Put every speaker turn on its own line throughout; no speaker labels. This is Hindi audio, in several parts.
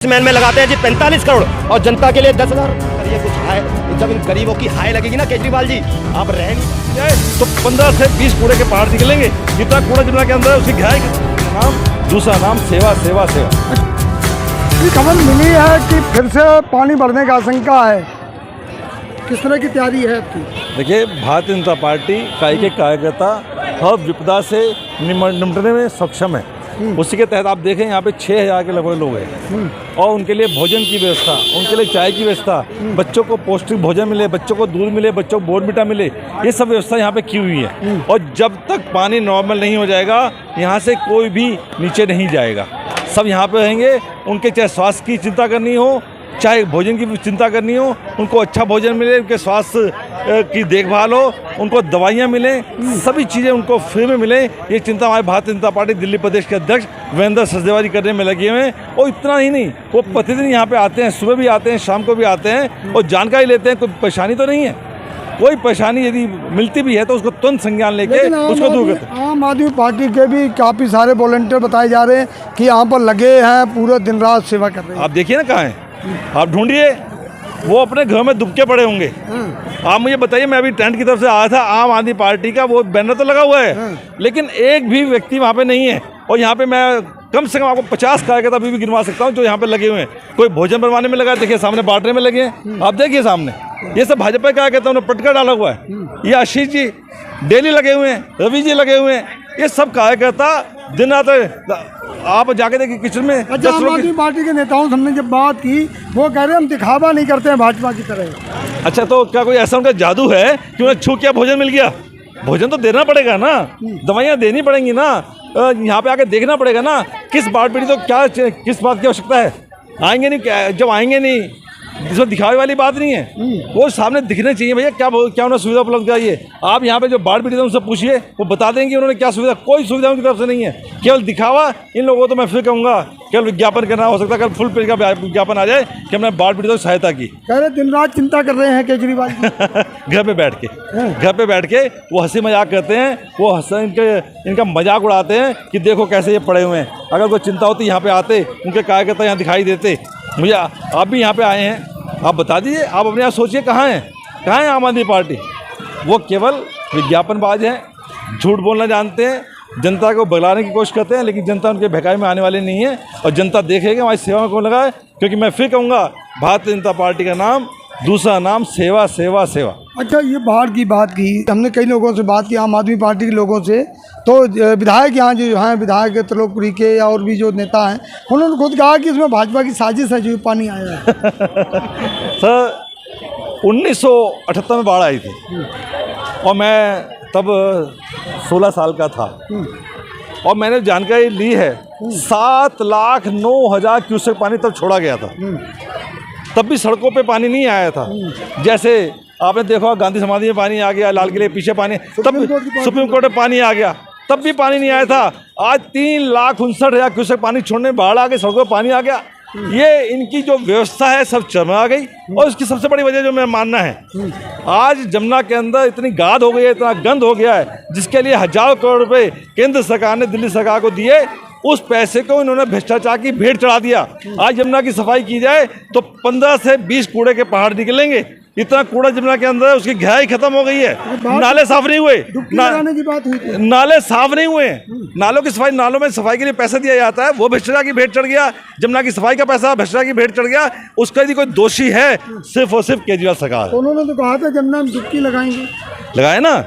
मैन में लगाते हैं जी 45 करोड़ और जनता के लिए 10,000। ये कुछ हाय, जब इन गरीबों की हाय लगेगी ना केजरीवाल जी, आप रह नहीं जाए
तो 15 से 20 कूड़े के पहाड़ निकलेंगे। जितना कूड़ा जमुना के अंदर है उसकी गहराई नाम, दूसरा नाम सेवा सेवा सेवा।
खबर मिली है कि फिर से पानी बढ़ने की आशंका है, किस तरह की तैयारी है आपकी?
देखिए, भारतीय जनता पार्टी का एक कार्यकर्ता हर विपदा से निपटने में सक्षम है। उसी के तहत आप देखें यहाँ पे 6,000 के लगभग लोग हैं और उनके लिए भोजन की व्यवस्था, उनके लिए चाय की व्यवस्था, बच्चों को पौष्टिक भोजन मिले, बच्चों को दूध मिले, बच्चों को बोर्नविटा मिले, ये सब व्यवस्था यहाँ पे की हुई है। और जब तक पानी नॉर्मल नहीं हो जाएगा यहाँ से कोई भी नीचे नहीं जाएगा। सब यहाँ पे रहेंगे। उनके चाहे स्वास्थ्य की चिंता करनी हो, चाहे भोजन की चिंता करनी हो, उनको अच्छा भोजन मिले, उनके स्वास्थ्य की देखभाल हो, उनको दवाइयाँ मिलें, सभी चीज़ें उनको फ्री में मिलें, ये चिंता हमारे भारतीय जनता पार्टी दिल्ली प्रदेश के अध्यक्ष वीरेंद्र सचदेवा जी करने में लगे हुए हैं। और इतना ही नहीं, वो प्रतिदिन यहाँ पे आते हैं, सुबह भी आते हैं, शाम को भी आते हैं और जानकारी लेते हैं। कोई परेशानी तो नहीं है, कोई परेशानी यदि मिलती भी है तो उसको तुरंत संज्ञान लेके उसको दूर करते हैं।
आम आदमी पार्टी के भी काफ़ी सारे वॉलंटियर बताए जा रहे हैं कि यहाँ पर लगे हैं, पूरा दिन रात सेवा कर रहे हैं।
आप देखिए ना कहाँ हैं, आप ढूंढिए, वो अपने घर में दुबके पड़े होंगे। आप मुझे बताइए, मैं अभी टेंट की तरफ से आया था, आम आदमी पार्टी का वो बैनर तो लगा हुआ है लेकिन एक भी व्यक्ति वहाँ पे नहीं है। और यहाँ पे मैं कम से कम आपको 50 कार्यकर्ता अभी भी गिनवा सकता हूँ जो यहाँ पे लगे हुए हैं। कोई भोजन बनवाने में लगा है, देखिए सामने बांटने में लगे हैं, आप देखिए सामने, ये सब भाजपा कार्यकर्ता उन्होंने पटका डाला हुआ है। ये आशीष जी डेली लगे हुए हैं, रवि जी लगे हुए हैं, ये सब कार्यकर्ता दिन रात। आप जाके देखिए किचन में।
अच्छा, आम आदमी पार्टी के नेताओं से हमने जब बात की, वो कह रहे हैं हम दिखावा नहीं करते हैं भाजपा की तरह।
अच्छा, तो क्या कोई ऐसा उनका जादू है कि उन्हें छू क्या भोजन मिल गया? भोजन तो देना पड़ेगा ना, दवाइयाँ देनी पड़ेंगी ना, यहाँ पे आके देखना पड़ेगा ना किस बात पीड़ी तो क्या, किस बात की आवश्यकता है। आएंगे नहीं, जब आएंगे नहीं, इसमें दिखावे वाली बात नहीं है, वो सामने दिखने चाहिए भैया क्या उन्होंने सुविधा उपलब्ध कराई है। आप यहाँ पे जो बाढ़ पीड़ित उनसे पूछिए, वो बता देंगे उन्होंने क्या सुविधा। कोई सुविधा उनकी तरफ से नहीं है, केवल दिखावा। इन लोगों को तो मैं फिर कहूँगा केवल विज्ञापन करना, हो सकता है कल फुल पेज का विज्ञापन आ जाए कि हमने बाढ़ पीड़ितों की सहायता की।
कह रहे दिन रात चिंता कर रहे हैं केजरीवाल
घर पे बैठ के वो हंसी मजाक करते हैं, वो इनका मजाक उड़ाते हैं कि देखो कैसे ये पड़े हुए हैं। अगर कोई चिंता होती यहाँ पे आते, उनके कार्यकर्ता यहाँ दिखाई देते। मुझे आप भी यहाँ पे आए हैं, आप बता दीजिए, आप अपने आप सोचिए कहाँ है आम आदमी पार्टी? वो केवल विज्ञापनबाज हैं, झूठ बोलना जानते हैं, जनता को बगलाने की कोशिश करते हैं, लेकिन जनता उनके बहकावे में आने वाली नहीं है। और जनता देखेगी हमारी सेवा में कौन लगा है, क्योंकि मैं फिर कहूँगा भारतीय जनता पार्टी का नाम, दूसरा नाम सेवा सेवा सेवा।
अच्छा, ये बाढ़ की बात की, हमने कई लोगों से बात की, आम आदमी पार्टी के लोगों से, तो विधायक यहाँ जो हैं, विधायक त्रिलोकपुरी के या और भी जो नेता हैं, उन्होंने खुद कहा कि इसमें भाजपा की साजिश है जो पानी आया है।
सर, 1978 में बाढ़ आई थी और मैं तब 16 साल का था और मैंने जानकारी ली है 7,09,000 क्यूसेक पानी तब छोड़ा गया था। तब भी सड़कों पे पानी नहीं आया था। जैसे आपने देखा गांधी समाधि में पानी आ गया, लाल किले के पीछे पानी, तब सुप्रीम कोर्ट में पानी आ गया, तब भी पानी नहीं आया था। आज 3,59,000 क्यूसेक पानी छोड़ने बाढ़ आ गई, सड़कों पर पानी आ गया। ये इनकी जो व्यवस्था है सब चरमरा गई। और इसकी सबसे बड़ी वजह जो मैं मानना है, आज जमुना के अंदर इतनी गाद हो गई है, इतना गंद हो गया है, जिसके लिए हजारों करोड़ रुपए केंद्र सरकार ने दिल्ली सरकार को दिए, उस पैसे को इन्होंने भ्रष्टाचार की भेंट चढ़ा दिया। आज जमुना की सफाई की जाए तो 15 से 20 कूड़े के पहाड़ निकलेंगे। इतना कूड़ा जमुना के अंदर है, उसकी गहराई खत्म हो गई है। नाले साफ नहीं हुए,
की बात हुई थी,
नाले साफ नहीं हुए। नालों की सफाई, नालों में सफाई के लिए पैसा दिया जाता है, वो भ्रष्टाचार की भेंट चढ़ गया। जमुना की सफाई का पैसा भ्रष्टाचार की भेंट चढ़ गया। उसका यदि कोई दोषी है सिर्फ और सिर्फ केजरीवाल सरकार।
उन्होंने तो कहा था जमुना में डुबकी लगाएंगे,
लगाए ना।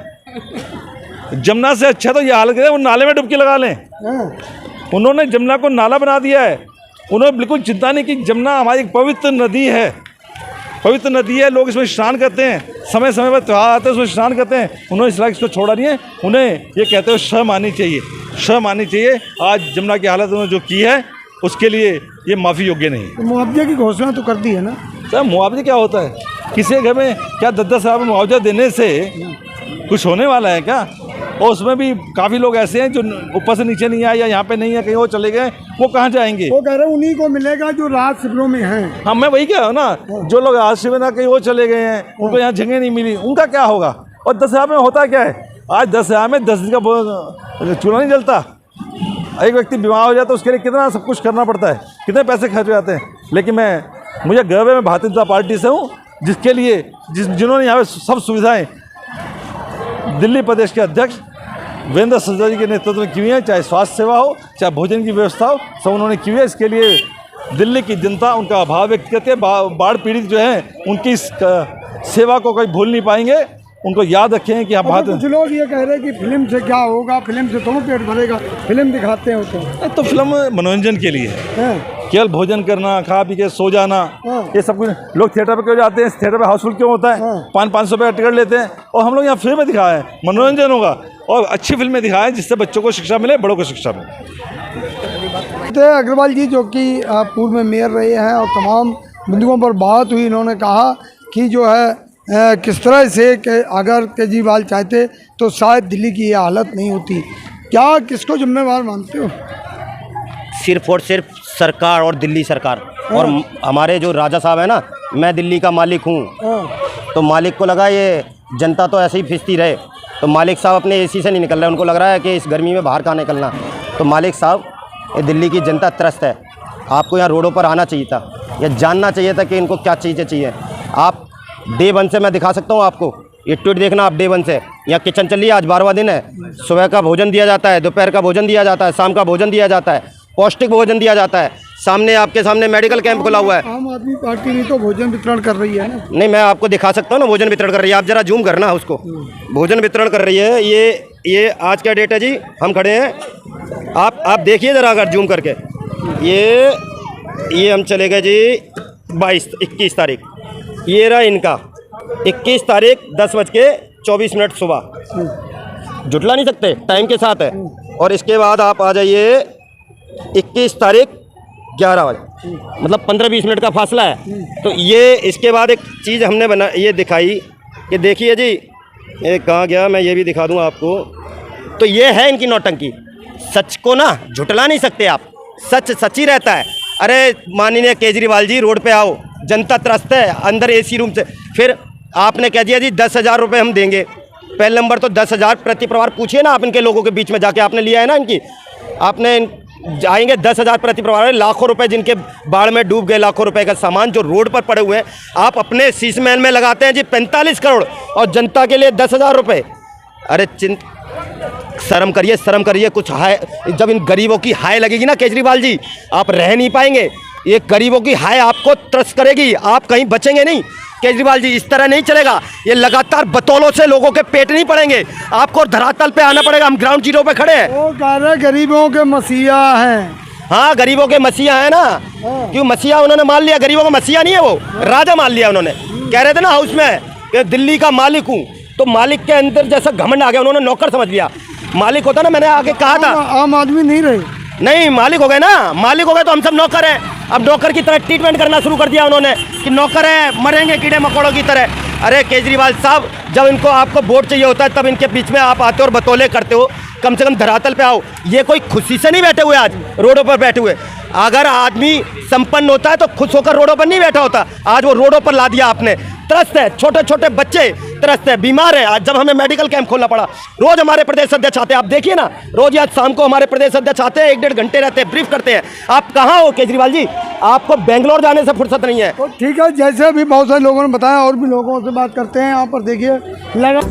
जमुना से अच्छा तो ये हालत है, वो नाले में डुबकी लगा लें। उन्होंने जमुना को नाला बना दिया है। उन्होंने बिल्कुल चिंता नहीं की। जमुना हमारी एक पवित्र नदी है, पवित्र नदी है, लोग इसमें स्नान करते हैं, समय समय पर त्यौहार आते हैं उसमें स्नान करते हैं। उन्होंने इसको छोड़ा नहीं है। उन्हें ये कहते हुए शर्म आनी चाहिए, शर्म आनी चाहिए। आज जमुना की हालत उन्होंने जो की है उसके लिए ये माफ़ी योग्य नहीं है।
तो मुआवजे की घोषणा तो कर दी है ना
सर। मुआवजे क्या होता है? किसी घर में क्या 10-10 हज़ार मुआवजा देने से कुछ होने वाला है क्या? और उसमें भी काफ़ी लोग ऐसे हैं जो ऊपर से नीचे नहीं आए या यहाँ पे नहीं है, कहीं और चले गए, वो कहाँ जाएंगे?
वो कह रहे हैं उन्हीं को मिलेगा जो राहत शिविरों में हैं।
हाँ, मैं वही कह रहा हूँ ना, जो लोग राहत शिविर ना कहीं और चले गए हैं, उनको यहाँ जगह नहीं मिली, उनका क्या होगा? और 10,000 में होता क्या है? आज 10,000 में 10 दिन का चूल्हा नहीं जलता। एक व्यक्ति बीमार हो जाए तो उसके लिए कितना सब कुछ करना पड़ता है, कितने पैसे खर्च हो जाते हैं। लेकिन मुझे गर्व है, मैं भारतीय जनता पार्टी से हूँ, जिसके लिए जिन्होंने यहाँ पे सब सुविधाएं दिल्ली प्रदेश के अध्यक्ष वीरेंद्र सहजल जी के नेतृत्व में की हुई है, चाहे स्वास्थ्य सेवा हो, चाहे भोजन की व्यवस्था हो, सब उन्होंने की हुई है। इसके लिए दिल्ली की जनता उनका आभार व्यक्त करती है। बाढ़ पीड़ित जो हैं उनकी इस सेवा को कभी भूल नहीं पाएंगे, उनको याद रखें कि आप
कुछ लोग ये कह रहे हैं कि फिल्म से क्या होगा, फिल्म से थोड़ा पेट भरेगा, फिल्म दिखाते हैं
तो फिल्म मनोरंजन के लिए है, केवल भोजन करना, खा पी के सो जाना, ये सब कुछ। लोग थिएटर पे क्यों जाते हैं, थिएटर पे हाउसफुल क्यों होता है, 500 रुपये का टिकट लेते हैं, और हम लोग यहाँ फ्री में दिखाए हैं, मनोरंजन होगा और अच्छी फिल्में दिखाएं जिससे बच्चों को शिक्षा मिले, बड़ों को शिक्षा मिले।
अग्रवाल जी जो कि पूर्व में मेयर रहे हैं और तमाम बिंदुओं पर बात हुई, इन्होंने कहा कि जो है किस तरह से अगर केजरीवाल चाहते तो शायद दिल्ली की ये हालत नहीं होती। क्या किसको जिम्मेवार मानते हो?
सिर्फ और सिर्फ सरकार और दिल्ली सरकार और हमारे जो राजा साहब है ना, मैं दिल्ली का मालिक हूँ, तो मालिक को लगा ये जनता तो ऐसे ही फिसती रहे, तो मालिक साहब अपने एसी से नहीं निकल रहे, उनको लग रहा है कि इस गर्मी में बाहर कहाँ निकलना। तो मालिक साहब, ये दिल्ली की जनता त्रस्त है, आपको यहाँ रोडों पर आना चाहिए था, या जानना चाहिए था कि इनको क्या चीज़ें चाहिए। आप डे 1 से मैं दिखा सकता हूँ आपको, ये ट्वीट देखना आप डे 1 से। यहाँ किचन चल रही है, आज 12वां दिन है, सुबह का भोजन दिया जाता है, दोपहर का भोजन दिया जाता है, शाम का भोजन दिया जाता है, पौष्टिक भोजन दिया जाता है। सामने आपके सामने मेडिकल कैंप खुला हुआ है।
आम आदमी पार्टी भी तो भोजन वितरण कर रही है ना?
नहीं, मैं आपको दिखा सकता हूँ ना, भोजन वितरण कर रही है, आप जरा जूम करना उसको। भोजन वितरण कर रही है, ये आज का डेट है जी, हम खड़े हैं, आप देखिए जरा अगर जूम करके। ये हम चले गए जी 21 तारीख, ये रहा इनका 21 तारीख 10:24 सुबह, जुटला नहीं सकते, टाइम के साथ है। और इसके बाद आप आ जाइए 21 तारीख 11 बजे, मतलब 15-20 मिनट का फासला है। तो ये इसके बाद एक चीज़ हमने ये दिखाई कि देखिए जी, ये कहाँ गया, मैं ये भी दिखा दूँ आपको। तो ये है इनकी नौटंकी। सच को ना झुटला नहीं सकते आप, सच सच ही रहता है। अरे माननीय केजरीवाल जी, रोड पे आओ, जनता त्रस्त है अंदर एसी रूम से। फिर आपने कह दिया जी 10,000 रुपये हम देंगे। पहले नंबर तो 10,000 प्रति परिवार, पूछिए ना आप इनके लोगों के बीच में जाके, आपने लिया है ना इनकी, आपने जाएंगे 10,000 प्रति परिवार, लाखों रुपए जिनके बाढ़ में डूब गए, लाखों रुपए का सामान जो रोड पर पड़े हुए हैं, आप अपने शीश महल में लगाते हैं जी 45 करोड़ और जनता के लिए 10,000 रुपये। अरे शर्म करिए कुछ हाय। जब इन गरीबों की हाय लगेगी ना केजरीवाल जी, आप रह नहीं पाएंगे। ये गरीबों की हाय आपको त्रस्त करेगी, आप कहीं बचेंगे नहीं। केजरीवाल जी, इस तरह नहीं चलेगा, ये लगातार बतौलों से लोगों के पेट नहीं पड़ेंगे, आपको धरातल पे आना पड़ेगा। हम ग्राउंड जीरो पे खड़े हैं।
वो कह रहे गरीबों के मसीहा हैं।
हाँ, गरीबों के मसीहा है ना, क्यों मसीहा उन्होंने मान लिया, गरीबों का मसीहा नहीं है, वो राजा मान लिया उन्होंने। कह रहे थे ना हाउस में कि दिल्ली का मालिक हूँ, तो मालिक के अंदर जैसा घमंड आ गया, उन्होंने नौकर समझ लिया। मालिक होता ना, मैंने आगे कहा था,
आम आदमी नहीं रहे,
नहीं मालिक हो गए ना, मालिक हो गए तो हम सब नौकर हैं। अब नौकर की तरह ट्रीटमेंट करना शुरू कर दिया उन्होंने कि नौकर है, मरेंगे कीड़े मकोड़ों की तरह। अरे केजरीवाल साहब, जब इनको आपको वोट चाहिए होता है तब इनके बीच में आप आते हो और बतौले करते हो। कम से कम धरातल पे आओ। ये कोई खुशी से नहीं बैठे हुए, आज रोडों पर बैठे हुए। अगर आदमी संपन्न होता है तो खुश होकर रोडों पर नहीं बैठा होता। आज वो रोडों पर ला दिया आपने। त्रस्त है, छोटे छोटे बच्चे त्रस्त है, बीमार है। आज जब हमें मेडिकल कैंप खोलना पड़ा, रोज हमारे प्रदेश अध्यक्ष आते हैं, आप देखिए ना, रोज आज शाम को हमारे प्रदेश अध्यक्ष आते हैं, 1-1.5 घंटे रहते हैं, ब्रीफ करते हैं। आप कहाँ हो केजरीवाल जी? आपको बेंगलोर जाने से फुर्सत नहीं है।
तो ठीक है, जैसे भी बहुत सारे लोगों ने बताया, और भी लोगों से बात करते हैं। यहाँ पर देखिए लगा